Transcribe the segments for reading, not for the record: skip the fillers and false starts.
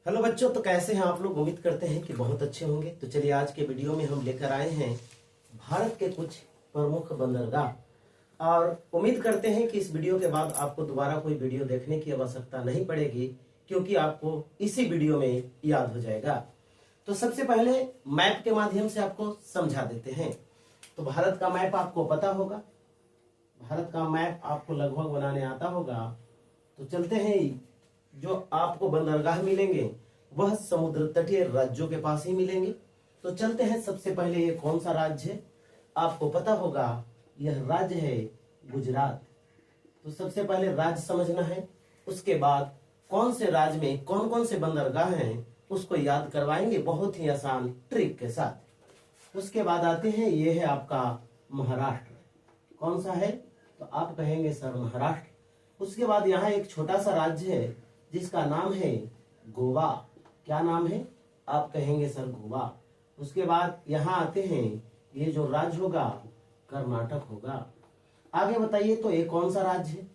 Hello बच्चों, तो कैसे हैं आप लोग। उम्मीद करते हैं कि बहुत अच्छे होंगे। तो चलिए आज के वीडियो में हम लेकर आए हैं भारत के कुछ प्रमुख बंदरगाह। और उम्मीद करते हैं कि इस वीडियो के बाद आपको दोबारा कोई वीडियो देखने की आवश्यकता नहीं पड़ेगी, क्योंकि आपको इसी वीडियो में याद हो जाएगा। तो सबसे पहले मैप के माध्यम से आपको समझा देते हैं। तो भारत का मैप आपको पता होगा, भारत का मैप आपको लगभग बनाने आता होगा। तो चलते हैं, जो आपको बंदरगाह मिलेंगे वह समुद्र तटीय राज्यों के पास ही मिलेंगे। तो चलते हैं, सबसे पहले ये कौन सा राज्य है आपको पता होगा, यह राज्य है गुजरात। तो सबसे पहले राज्य समझना है, उसके बाद कौन से राज्य में कौन कौन से बंदरगाह हैं उसको याद करवाएंगे बहुत ही आसान ट्रिक के साथ। उसके बाद आते हैं, ये है आपका महाराष्ट्र। कौन सा है, तो आप कहेंगे सर महाराष्ट्र। उसके बाद यहाँ एक छोटा सा राज्य है जिसका नाम है गोवा। क्या नाम है, आप कहेंगे सर गोवा। उसके बाद यहाँ आते हैं, ये जो राज्य होगा कर्नाटक होगा। आगे बताइए, तो ये कौन सा राज्य है,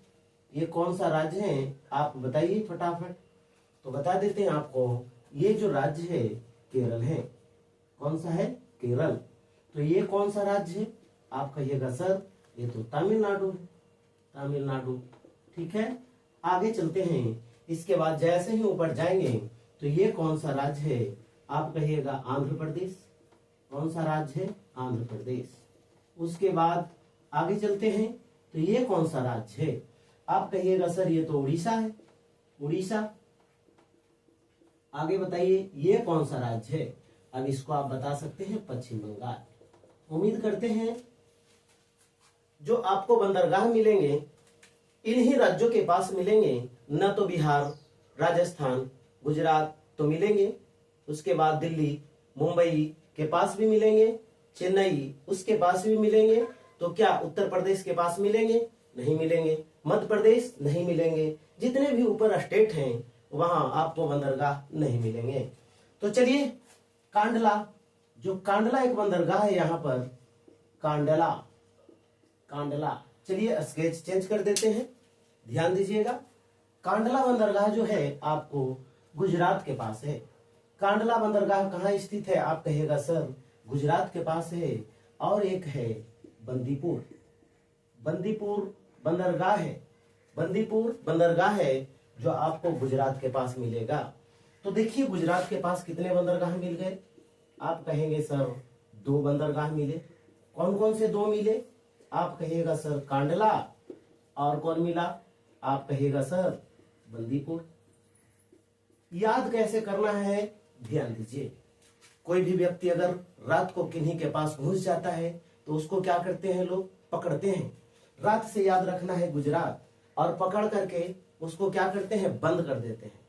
ये कौन सा राज्य है आप बताइए फटाफट। तो बता देते हैं आपको, ये जो राज्य है केरल है। कौन सा है, केरल। तो ये कौन सा राज्य है, आप कहिएगा सर ये तो तमिलनाडु है, तमिलनाडु। ठीक है, आगे चलते हैं। इसके बाद जैसे ही ऊपर जाएंगे तो ये कौन सा राज्य है, आप कहिएगा आंध्र प्रदेश। कौन सा राज्य है, आंध्र प्रदेश। उसके बाद आगे चलते हैं, तो ये कौन सा राज्य है, आप कहिएगा सर ये तो उड़ीसा है, उड़ीसा। आगे बताइए ये कौन सा राज्य है, अब इसको आप बता सकते हैं पश्चिम बंगाल। उम्मीद करते हैं जो आपको बंदरगाह मिलेंगे इन्हीं राज्यों के पास मिलेंगे, न तो बिहार, राजस्थान, गुजरात तो मिलेंगे। उसके बाद दिल्ली, मुंबई के पास भी मिलेंगे, चेन्नई उसके पास भी मिलेंगे। तो क्या उत्तर प्रदेश के पास मिलेंगे, नहीं मिलेंगे। मध्य प्रदेश नहीं मिलेंगे। जितने भी ऊपर स्टेट हैं वहां आपको बंदरगाह नहीं मिलेंगे। तो चलिए कांडला, जो कांडला एक बंदरगाह है यहाँ पर, कांडला, कांडला। चलिए स्केच चेंज कर देते हैं, ध्यान दीजिएगा। कांडला बंदरगाह जो है आपको गुजरात के पास है। कांडला बंदरगाह कहाँ स्थित है, आप कहिएगा सर गुजरात के पास है। और एक है बंदीपुर, बंदीपुर बंदरगाह है, बंदीपुर बंदरगाह है जो आपको गुजरात के पास मिलेगा। तो देखिए गुजरात के पास कितने बंदरगाह मिल गए, आप कहेंगे सर 2 बंदरगाह मिले। कौन कौन से 2 मिले, आप कहिएगा सर कांडला, और कौन मिला, आप कहिएगा सर बंदीपुर। याद कैसे करना है, ध्यान दीजिए। कोई भी व्यक्ति अगर रात को किन्हीं के पास घुस जाता है तो उसको क्या करते हैं, लोग पकड़ते हैं। रात से याद रखना है गुजरात, और पकड़ करके उसको क्या करते हैं, बंद कर देते हैं।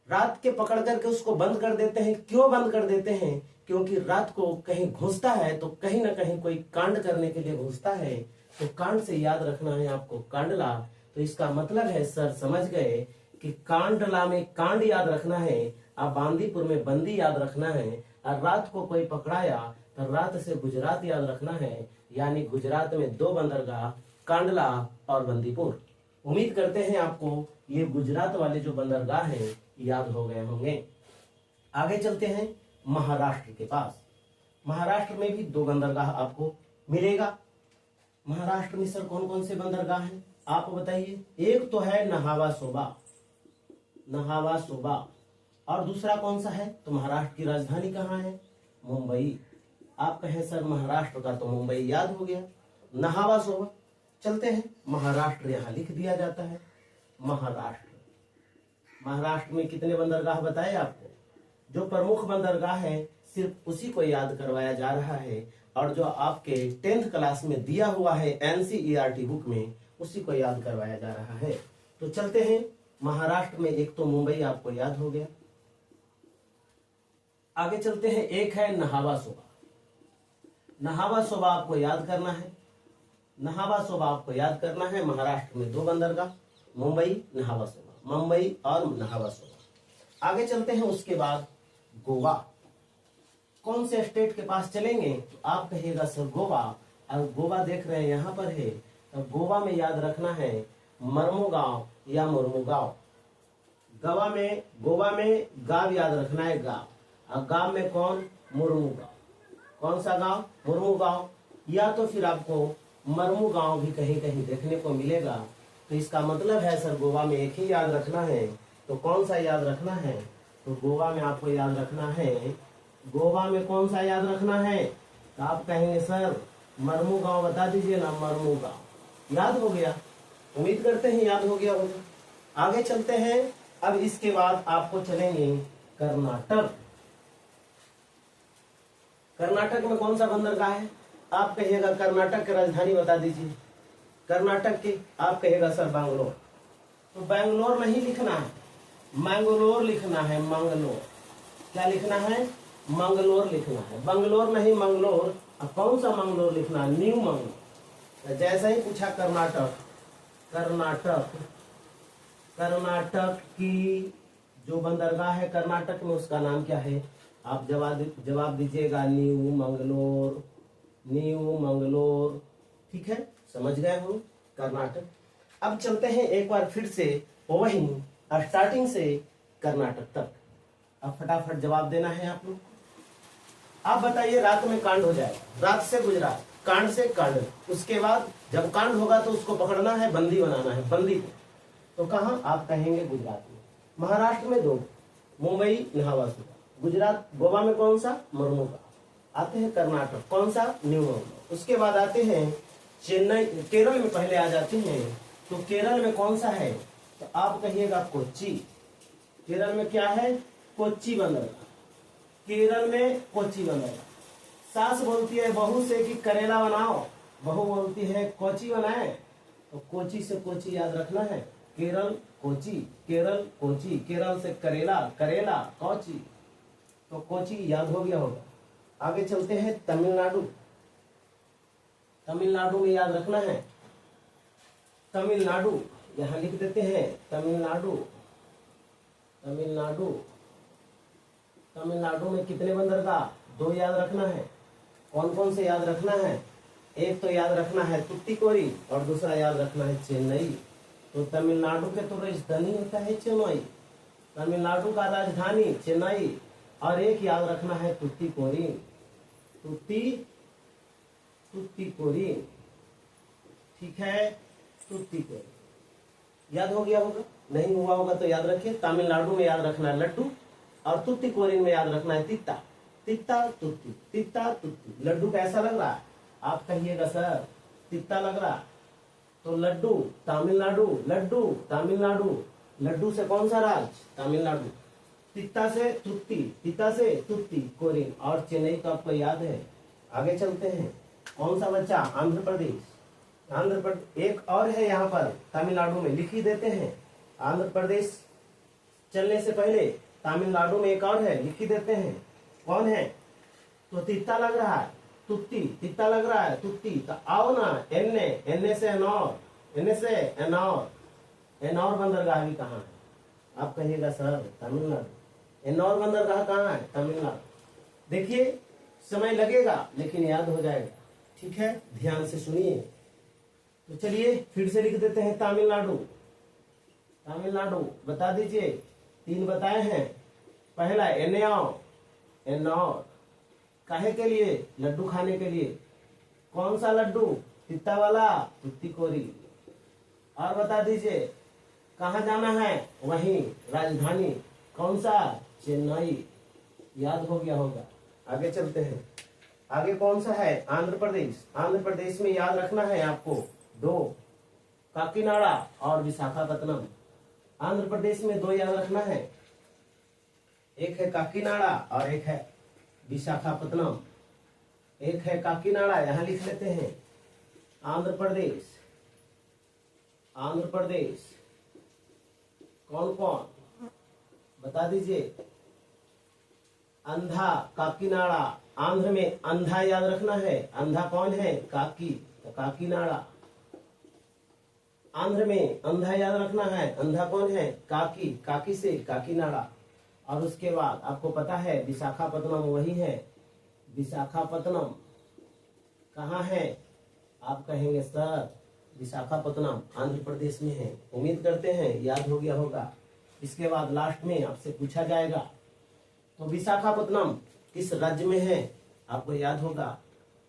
रात के पकड़ करके उसको बंद कर देते हैं। क्यों बंद कर देते हैं, क्योंकि रात को कहीं घुसता है तो कहीं ना कहीं कोई कांड करने के लिए घुसता है। तो कांड से याद रखना है आपको कांडला। तो इसका मतलब है सर समझ गए कि कांडला में कांड याद रखना है, और बांदीपुर में बंदी याद रखना है। और रात को कोई पकड़ाया तो रात से गुजरात याद रखना है। यानी गुजरात में 2 बंदरगाह, कांडला और बंदीपुर। उम्मीद करते हैं आपको ये गुजरात वाले जो बंदरगाह हैं याद हो गए होंगे। आगे चलते हैं महाराष्ट्र के पास। महाराष्ट्र में भी 2 बंदरगाह आपको मिलेगा। महाराष्ट्र में सर कौन कौन से बंदरगाह हैं, आप बताइए। एक तो है नहावा सोबा, नहावा सोबा। और दूसरा कौन सा है, तो महाराष्ट्र की राजधानी कहाँ है, मुंबई। आप कहें सर महाराष्ट्र का तो मुंबई याद हो गया, नहावा सोबा। चलते हैं, महाराष्ट्र यहाँ लिख दिया जाता है। महाराष्ट्र, महाराष्ट्र में कितने बंदरगाह बताए आपको। जो प्रमुख बंदरगाह है सिर्फ उसी को याद करवाया जा रहा है, और जो आपके 10th क्लास में दिया हुआ है NCERT बुक में उसी को याद करवाया जा रहा है। तो चलते हैं, महाराष्ट्र में एक तो मुंबई आपको याद हो गया। आगे चलते हैं, एक है नहावा सोबा। नहावा सोबा आपको याद करना है, नहावा सोबा आपको याद करना है। महाराष्ट्र में 2 बंदरगाह, मुंबई, नहावा सोबा, मुंबई और नहावा सोबा। आगे चलते हैं, उसके बाद गोवा। कौन से स्टेट के पास चलेंगे, तो आप कहिएगा सर गोवा। और गोवा देख रहे हैं यहाँ पर है, तो गोवा में याद रखना है मर्मुगांव या मुर्मुगांव। गोवा में गांव याद रखना है, गांव। और गांव में कौन? मुर्मू गांव। कौन सा गांव? मुर्मू गांव। या तो फिर आपको मरमू गांव भी कहीं कहीं देखने को मिलेगा। तो इसका मतलब है सर गोवा में एक ही याद रखना है। तो कौन सा याद रखना है? तो गोवा में आपको याद रखना है, गोवा में कौन सा याद रखना है? तो आप कहेंगे सर मरमू गांव बता दीजिए ना, मरमू गांव। याद हो गया? उम्मीद करते हैं याद हो गया होगा। आगे चलते हैं। अब इसके बाद आपको चलेंगे कर्नाटक। कर्नाटक में कौन सा बंदरगाह है? आप कहिएगा कर्नाटक की राजधानी बता दीजिए। कर्नाटक की आप कहिएगा सर बैंगलोर। तो बैंगलोर नहीं लिखना है, मैंगलोर लिखना है, मंगलोर। क्या लिखना है? मंगलोर लिखना है, बंगलोर नहीं मंगलोर। अब कौन सा मंगलोर लिखना है? न्यू मंगलोर। जैसे ही पूछा कर्नाटक, कर्नाटक कर्नाटक की जो बंदरगाह है कर्नाटक में उसका नाम क्या है? आप जवाब दीजिएगा न्यू मंगलोर, न्यू मंगलोर। ठीक है, समझ गए हो कर्नाटक। अब चलते हैं एक बार फिर से वही स्टार्टिंग से कर्नाटक तक। अब फटाफट जवाब देना है आप लोग। आप बताइए रात में कांड हो जाए, रात से गुजरात, कांड से कांड। उसके बाद जब कांड होगा तो उसको पकड़ना है, बंदी बनाना है, बंदी को। तो कहाँ? आप कहेंगे गुजरात में। महाराष्ट्र में 2, मुंबई इलाहाबाद। गुजरात गोवा में कौन सा? मरमू का। आते हैं कर्नाटक, कौन सा? न्यू मंगलोर। उसके बाद आते हैं चेन्नई, केरल में पहले आ जाते हैं। तो केरल में कौन सा है? तो आप कहिएगा कोच्चि। केरल में क्या है? कोच्चि बंदरगाह। केरल में कोच्चि बंदरगाह। सास बोलती है बहू से कि करेला बनाओ, बहू बोलती है कोच्चि बनाए। तो कोच्चि से कोच्चि याद रखना है। केरल कोच्चि, केरल कोच्चि, केरल से करेला, करेला कोच्चि। तो कोच्चि याद हो गया होगा। आगे चलते हैं तमिलनाडु। तमिलनाडु में याद रखना है, तमिलनाडु। यहां लिख देते हैं तमिलनाडु। तमिलनाडु, तमिलनाडु में कितने बंदरगाह? 2 याद रखना है। कौन कौन से याद रखना है? एक तो याद रखना है तुत्तीकोरी और दूसरा याद रखना है चेन्नई। तो तमिलनाडु के तो राजधानी होता है चेन्नई, तमिलनाडु का राजधानी चेन्नई। और एक याद रखना है तुत्तीकोरिन, तुत्तीकोरिन। ठीक है, तुत्तीकोरिन याद हो गया होगा। नहीं हुआ होगा तो याद रखिए। तमिलनाडु में याद रखना है लड्डू और तुत्तीकोरिन में याद रखना है तित्ता। तित्ता तुत्ती, तित्ता तुत्ती। लड्डू कैसा लग रहा है? आप कहिएगा सर तित्ता लग रहा। तो लड्डू तमिलनाडु, लड्डू तमिलनाडु। लड्डू से कौन सा राज्य? तमिलनाडु। तित्ता से तुत्ती, तित्ता से तुत्ती कोरिन। और चेन्नई तो आपको याद है। आगे चलते हैं। कौन सा बच्चा? आंध्र प्रदेश। आंध्र प्रदेश एक और है यहाँ पर तमिलनाडु में, लिख ही देते हैं। आंध्र प्रदेश चलने से पहले तमिलनाडु में एक और है, लिख ही देते हैं। कौन है? तो तित्ता लग रहा है, तुत्ती, तित्ता लग रहा है तुत्ती। तो आओ ना, एन्ने, एन्ने से एनौर, एन्ने से एनौर। एनौर बंदरगाह भी कहाँ है? आप कहिएगा सर तमिलनाडु। एनौर बंदरगाह कहाँ है? तमिलनाडु। देखिए समय लगेगा लेकिन याद हो जाएगा। ठीक है, ध्यान से सुनिए। तो चलिए फिर से लिख देते हैं तमिलनाडु। तमिलनाडु बता दीजिए। 3 बताए हैं। पहला एन्नौर, एनौर काहे के लिए? लड्डू खाने के लिए। कौन सा लड्डू? तित्ता वाला, तुत्तीकोरी। और बता दीजिए कहाँ जाना है? वहीं राजधानी कौन सा? चेन्नई। याद हो गया होगा। आगे चलते हैं। आगे कौन सा है? आंध्र प्रदेश। आंध्र प्रदेश में याद रखना है आपको 2, काकीनाडा और विशाखापत्तनम। आंध्र प्रदेश में 2 याद रखना है। एक है काकीनाडा और एक है विशाखापत्तनम। एक है काकीनाडा, यहां लिख लेते हैं। आंध्र प्रदेश, आंध्र प्रदेश कौन कौन बता दीजिए? अंधा, काकीनाडा। आंध्र में अंधा याद रखना है। अंधा कौन है? काकी, तो काकीनाडा। आंध्र में अंधा याद रखना है। अंधा कौन है? काकी, काकी से काकीनाडा। और उसके बाद आपको पता है विशाखापत्तनम वही है। विशाखापत्तनम कहाँ है? आप कहेंगे सर विशाखापत्तनम आंध्र प्रदेश में है। उम्मीद करते हैं याद हो गया होगा। इसके बाद लास्ट में आपसे पूछा जाएगा। तो विशाखापत्तनम किस राज्य में है? आपको याद होगा,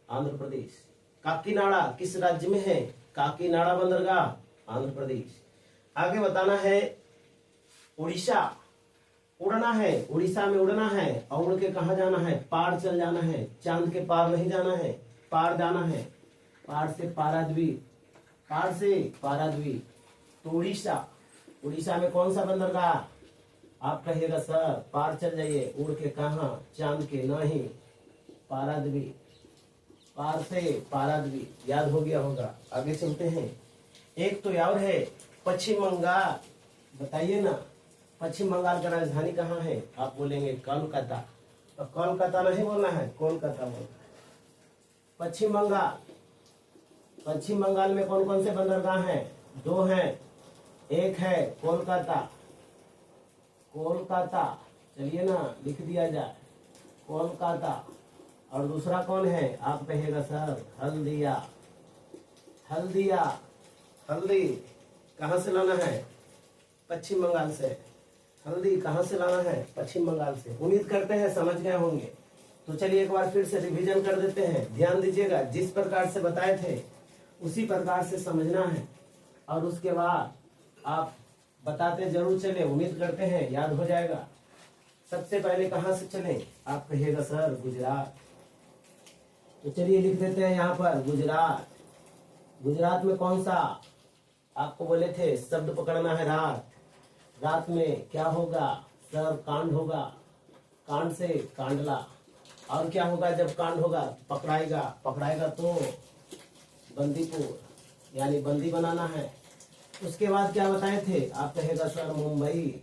आंध्र प्रदेश। काकीनाडा किस राज्य में है? काकीनाडा बंदरगाह आंध्र प्रदेश। आगे बताना है उड़ीसा, उड़ना है, उड़ीसा में उड़ना है और उड़ के कहा जाना है? पार चल जाना है, चांद के पार नहीं जाना है, पार जाना है, पार से पाराद्वीप, पार से पाराद्वीप। तो उड़ीसा, उड़ीसा में कौन सा बंदरगाह? आप कहिएगा सर पार चल जाइए, उड़ के कहा? चांद के नहीं, पाराद्वीप, पार से पाराद्वीप। याद हो गया होगा। आगे चलते हैं। एक तो और है पश्चिम बंगाल, बताइए ना पश्चिम बंगाल का राजधानी कहाँ है? आप बोलेंगे कोलकाता। तो कोलकाता नहीं बोलना है, कोलकाता बोलना है। पश्चिम बंगाल, पश्चिम बंगाल में कौन कौन से बंदरगाह हैं? 2 हैं। एक है कोलकाता, कोलकाता, चलिए ना लिख दिया जाए कोलकाता। और दूसरा कौन है? आप कहिएगा सर हल्दिया, हल्दिया, हल्दी कहाँ से लाना है? पश्चिम बंगाल से। हल्दी कहाँ से लाना है? पश्चिम बंगाल से। उम्मीद करते हैं समझ गए होंगे। तो चलिए एक बार फिर से रिवीजन कर देते हैं। ध्यान दीजिएगा, जिस प्रकार से बताए थे उसी प्रकार से समझना है और उसके बाद आप बताते जरूर चले। उम्मीद करते हैं याद हो जाएगा। सबसे पहले कहाँ से चलें? आप कहिएगा सर गुजरात। तो चलिए लिख देते हैं यहाँ पर गुजरात। गुजरात में कौन सा? आपको बोले थे शब्द पकड़ना है रात। रात में क्या होगा सर? कांड होगा, कांड से कांडला। और क्या होगा जब कांड होगा? पकड़ाएगा, पकड़ाएगा तो बंदीपुर, यानी बंदी बनाना है। उसके बाद क्या बताए थे? आप कहेगा सर मुंबई।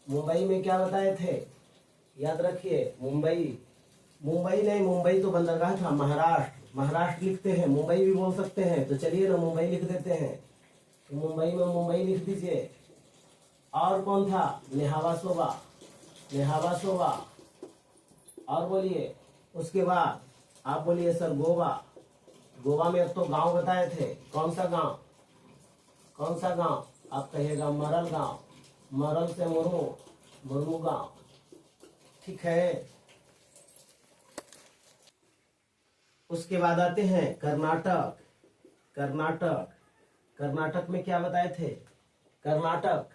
मुंबई में क्या बताए थे? याद रखिए मुंबई, मुंबई नहीं, मुंबई तो बंदरगाह था। महाराष्ट्र, महाराष्ट्र लिखते हैं, मुंबई भी बोल सकते हैं। तो चलिए ना मुंबई लिख देते हैं। तो मुंबई में मुंबई लिख दीजिए। और कौन था? नेहावासोवा, नेहावासोवा। और बोलिए उसके बाद आप बोलिए सर गोवा। गोवा में अब तो गांव बताए थे। कौन सा गांव? कौन सा गांव? आप कहिएगा मरल गांव। मरल से मुर्मू, मुर्मू गांव। ठीक है। उसके बाद आते हैं कर्नाटक। कर्नाटक, कर्नाटक में क्या बताए थे? कर्नाटक,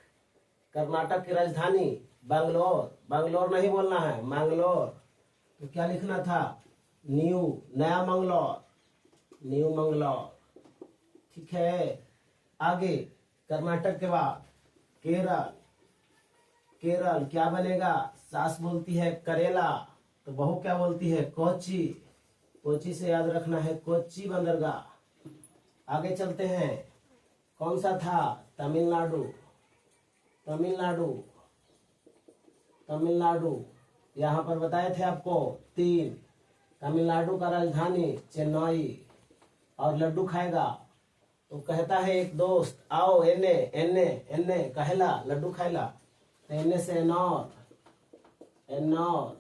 कर्नाटक की राजधानी बैंगलोर। बैंगलोर नहीं बोलना है, मैंगलोर। तो क्या लिखना था? न्यू, नया मंगलौर, न्यू मंगलौर। ठीक है। आगे कर्नाटक के बाद केरल। केरल क्या बनेगा? सास बोलती है करेला, तो बहू क्या बोलती है? कोची। कोची से याद रखना है कोची बंदरगाह। आगे चलते हैं। कौन सा था? तमिलनाडु, तमिलनाडु, तमिलनाडु। यहाँ पर बताए थे आपको 3। तमिलनाडु का राजधानी चेन्नई। और लड्डू खाएगा तो कहता है एक दोस्त आओ एने एने एने कहला लड्डू खाएला। तो एने से एनौर, एनौर।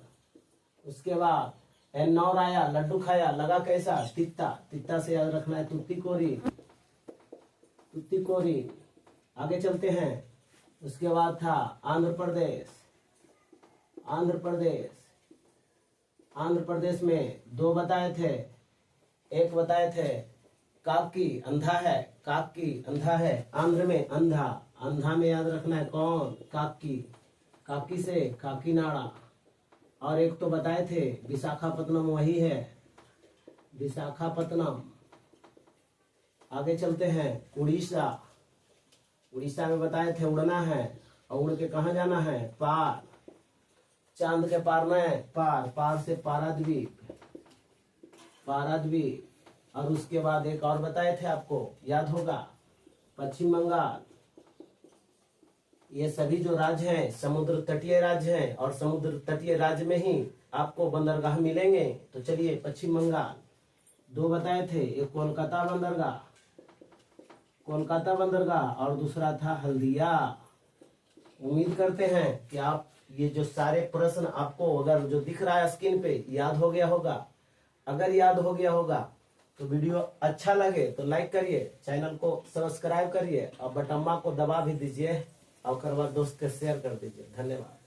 उसके बाद एनौर आया, लड्डू खाया, लगा कैसा? तित्ता। तित्ता से याद रखना है तुत्तीकोरी, तुत्तीकोरी। आगे चलते हैं। उसके बाद था आंध्र प्रदेश। आंध्र प्रदेश, आंध्र प्रदेश में 2 बताए थे। एक बताए थे काकी, अंधा है, काकी अंधा है। आंध्र में अंधा, अंधा में याद रखना है कौन? काकी। काकी से काकीनाडा। और एक तो बताए थे विशाखापत्तनम, वही है विशाखापत्तनम। आगे चलते हैं उड़ीसा। उड़ीसा में बताए थे उड़ना है और उड़ के कहाँ जाना है? पार, चांद के पार में पार, पार से पाराद्वीप, पाराद्वीप। और उसके बाद एक और बताए थे आपको, याद होगा, पश्चिम बंगाल। ये सभी जो राज्य हैं समुद्र तटीय राज्य हैं और समुद्र तटीय राज्य में ही आपको बंदरगाह मिलेंगे। तो चलिए पश्चिम बंगाल 2 बताए थे, एक कोलकाता बंदरगाह, कोलकाता बंदरगाह, और दूसरा था हल्दिया। उम्मीद करते हैं कि आप ये जो सारे प्रश्न आपको अगर जो दिख रहा है स्क्रीन पे याद हो गया होगा। अगर याद हो गया होगा तो वीडियो अच्छा लगे तो लाइक करिए, चैनल को सब्सक्राइब करिए और बटम्मा को दबा भी दीजिए। और दोस्त के शेयर कर दीजिए। धन्यवाद।